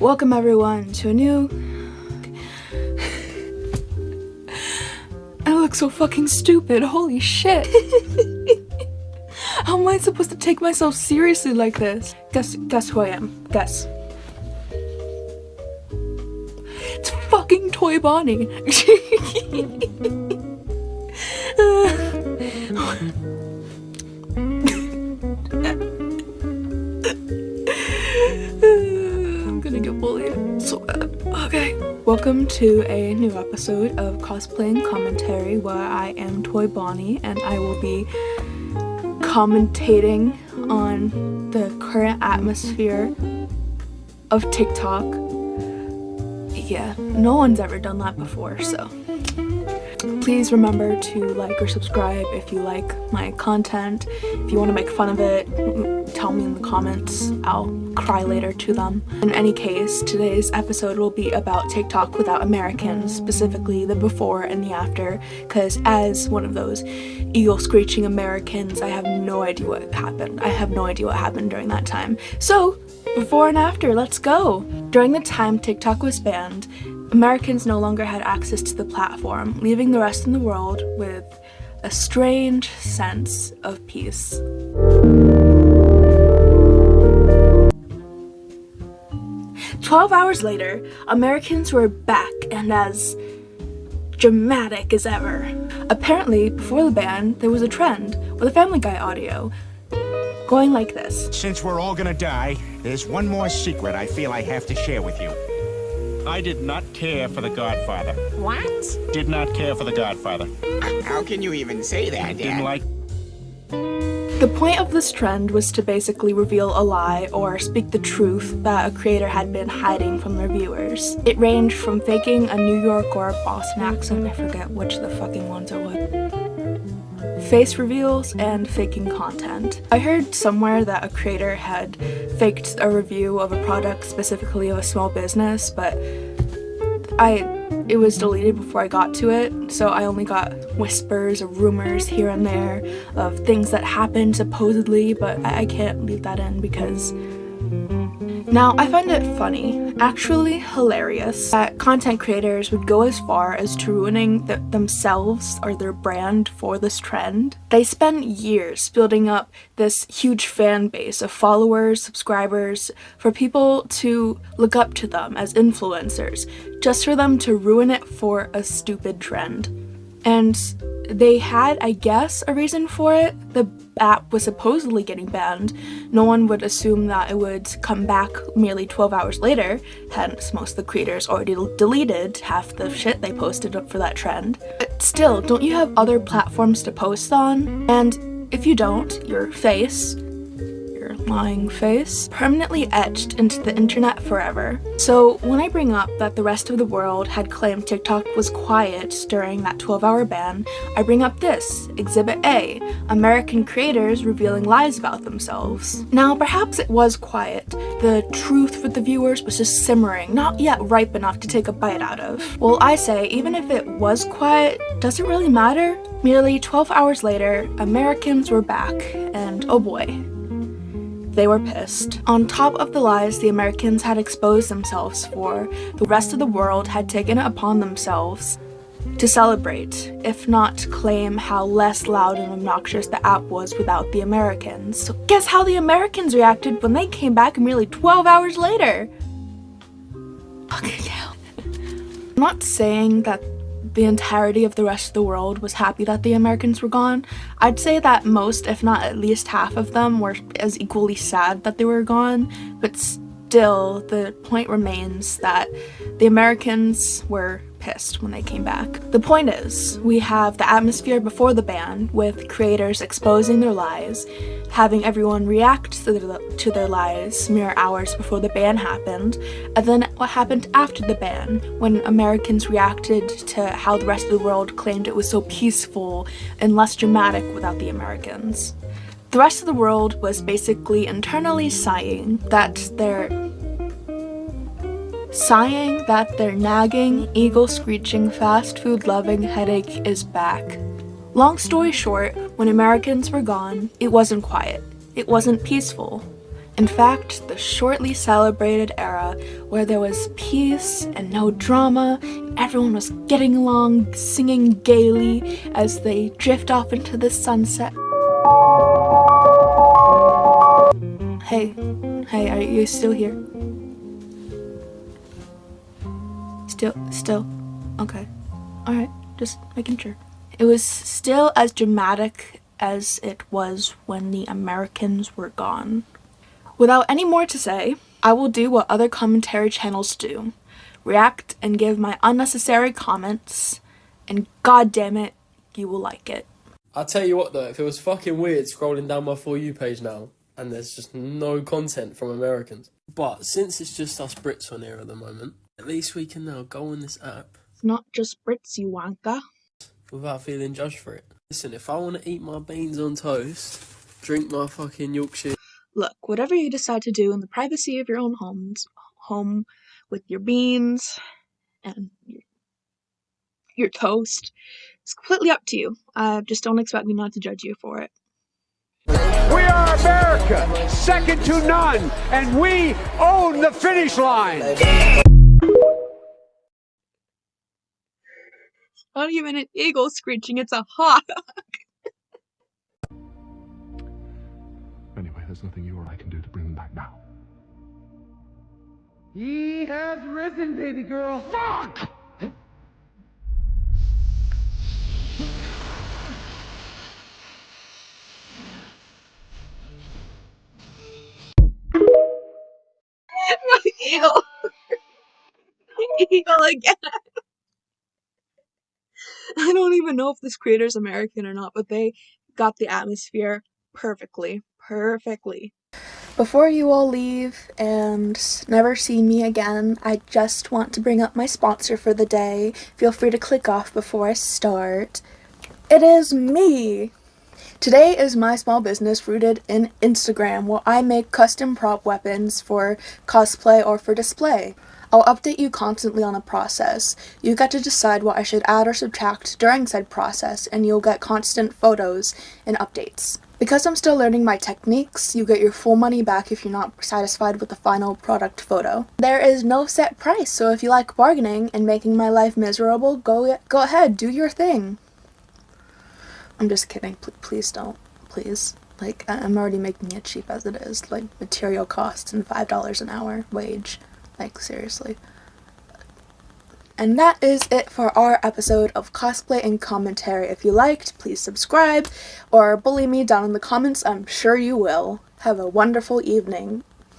Welcome everyone to a new... I look so fucking stupid, holy shit. How am I supposed to take myself seriously like this? Guess who I am. Guess. It's fucking Toy Bonnie. I'm gonna get bullied so bad. Okay. Welcome to a new episode of Cosplay Commentary, where I am Toy Bonnie and I will be commentating on the current atmosphere of TikTok. Yeah, no one's ever done that before, so please remember to like or subscribe if you like my content. If you want to make fun of it, tell me in the comments. I'll cry later to them. In any case, today's episode will be about TikTok without Americans, specifically the before and the after, because as one of those eagle screeching Americans, I have no idea what happened. I have no idea what happened during that time. So, before and after, let's go! During the time TikTok was banned, Americans no longer had access to the platform, leaving the rest of the world with a strange sense of peace. "12 hours later, Americans were back and as dramatic as ever. Apparently, before the ban, there was a trend with a Family Guy audio going like this. Since we're all gonna die, there's one more secret I feel I have to share with you. I did not care for The Godfather. What? Did not care for The Godfather. How can you even say that, Dad? Didn't like... The point of this trend was to basically reveal a lie or speak the truth that a creator had been hiding from their viewers. It ranged from faking a New York or Boston accent, I forget which of the fucking ones it was, face reveals, and faking content. I heard somewhere that a creator had faked a review of a product, specifically of a small business, but it was deleted before I got to it, so I only got whispers or rumors here and there of things that happened supposedly, but I can't leave that in because... Now, I find it funny, actually hilarious, that content creators would go as far as to ruining themselves or their brand for this trend. They spend years building up this huge fan base of followers, subscribers, for people to look up to them as influencers, just for them to ruin it for a stupid trend. And they had, I guess, a reason for it. The app was supposedly getting banned. No one would assume that it would come back merely 12 hours later, hence most of the creators already deleted half the shit they posted up for that trend. But still, don't you have other platforms to post on? And if you don't, your face, your lying face, permanently etched into the internet forever. So when I bring up that the rest of the world had claimed TikTok was quiet during that 12-hour ban, I bring up this, Exhibit A, American creators revealing lies about themselves. Now, perhaps it was quiet. The truth for the viewers was just simmering, not yet ripe enough to take a bite out of. Well, I say, even if it was quiet, does it really matter? Merely 12 hours later, Americans were back, and oh boy, they were pissed. On top of the lies the Americans had exposed themselves for, the rest of the world had taken it upon themselves to celebrate, if not claim how less loud and obnoxious the app was without the Americans. So guess how the Americans reacted when they came back merely 12 hours later? Fucking hell. I'm not saying that the entirety of the rest of the world was happy that the Americans were gone. I'd say that most, if not at least half of them, were as equally sad that they were gone, but still, the point remains that the Americans were pissed when they came back. The point is, we have the atmosphere before the ban, with creators exposing their lies, having everyone react to their lies mere hours before the ban happened, and then what happened after the ban, when Americans reacted to how the rest of the world claimed it was so peaceful and less dramatic without the Americans. The rest of the world was basically internally sighing that their nagging, eagle-screeching, fast food-loving headache is back. Long story short, when Americans were gone, it wasn't quiet. It wasn't peaceful. In fact, the shortly celebrated era where there was peace and no drama, everyone was getting along, singing gaily as they drift off into the sunset. Hey, are you still here? Still? Okay. Alright, just making sure. It was still as dramatic as it was when the Americans were gone. Without any more to say, I will do what other commentary channels do. React and give my unnecessary comments, and god damn it, you will like it. I'll tell you what though, if it was fucking weird scrolling down my For You page now, and there's just no content from Americans. But since it's just us Brits on here at the moment, at least we can now go on this app. It's not just Brits, you wanker. Without feeling judged for it. Listen, if I want to eat my beans on toast, drink my fucking Yorkshire... Look, whatever you decide to do in the privacy of your own home with your beans and your toast, it's completely up to you. Just don't expect me not to judge you for it. We are America, second to none, and we own the finish line. Not even an eagle screeching, it's a hawk. Anyway, there's nothing you or I can do to bring him back now. He has risen, baby girl. Fuck! Eagle. Eagle again. I don't even know if this creator's American or not, but they got the atmosphere perfectly. Before you all leave and never see me again, I just want to bring up my sponsor for the day. Feel free to click off before I start. It is me! Today is my small business rooted in Instagram, where I make custom prop weapons for cosplay or for display. I'll update you constantly on the process. You get to decide what I should add or subtract during said process, and you'll get constant photos and updates. Because I'm still learning my techniques, you get your full money back if you're not satisfied with the final product photo. There is no set price, so if you like bargaining and making my life miserable, go ahead, do your thing. I'm just kidding, please don't, please. Like, I'm already making it cheap as it is, like material costs and $5 an hour wage. Like, seriously. And that is it for our episode of Cosplay and Commentary. If you liked, please subscribe or bully me down in the comments. I'm sure you will. Have a wonderful evening.